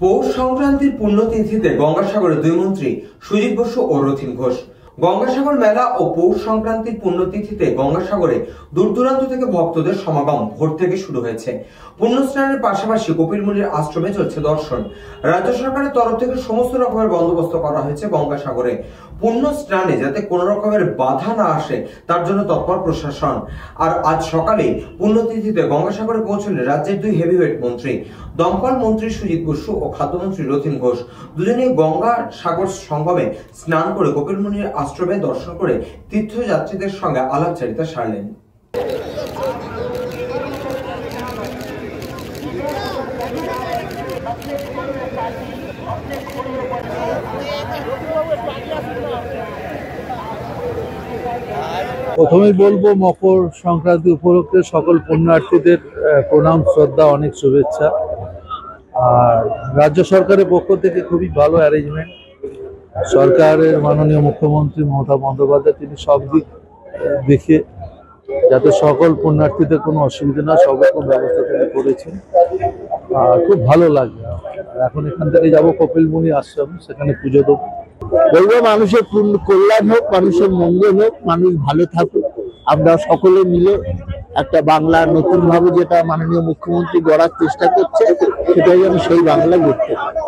পৌষ সংক্রান্তির পুণ্যতিথিতে গঙ্গাসাগরে দুই মন্ত্রী সুজিত বসু ও রথীন ঘোষ। গঙ্গাসাগর মেলা ও পৌষ সংক্রান্তির পুণ্যতিথিতে গঙ্গাসাগরে দূর দূরান্ত থেকে ভক্তদের সমাগম ভোর থেকে শুরু হয়েছে। পুণ্যস্নানের পাশাপাশি কপিলমুনির আশ্রমে চলছে দর্শন। রাজ্য সরকারের তরফ থেকে সমস্ত রকমের বন্দোবস্ত করা হয়েছে গঙ্গাসাগরে। পুণ্য স্নানে যাতে কোনো রকমের বাধা না আসে তার জন্য তৎপর প্রশাসন। আর আজ সকালে পুণ্যতিথিতে গঙ্গাসাগরে পৌঁছলেন রাজ্যের দুই হেভিওয়েট মন্ত্রী, দমকল মন্ত্রী সুজিত বসু ও খাদ্যমন্ত্রী রথীন ঘোষ। দুজনেই গঙ্গা সাগর সঙ্গমে স্নান করে কপিলমুনির আশ্রমে দর্শন করে তীর্থযাত্রীদের সঙ্গে আলাপচারিতা সারলেন। প্রথমেই বলবো, মকর সংক্রান্তি উপলক্ষে সকল পুণ্যার্থীদের প্রণাম, শ্রদ্ধা, অনেক শুভেচ্ছা। আর রাজ্য সরকারের পক্ষ থেকে খুবই ভালো অ্যারেঞ্জমেন্ট। সরকারের মাননীয় মুখ্যমন্ত্রী মমতা বন্দ্যোপাধ্যায় তিনি সব দিক দেখে যাতে সকল পুণ্যার্থীদের কোনো অসুবিধা না, সব রকম ব্যবস্থা তিনি করেছেন। আর খুব ভালো লাগবে। এখন এখান থেকে যাবো কপিলমুনি আশ্রম, সেখানে পুজো দেবো। বলবো মানুষের কল্যাণ হোক, মানুষের মঙ্গল হোক, মানুষ ভালো থাকুক। আমরা সকলে মিলে একটা বাংলা নতুন ভাবে যেটা মাননীয় মুখ্যমন্ত্রী গড়ার চেষ্টা করছে, সেটাই যেন সেই বাংলা গড়তে পারি।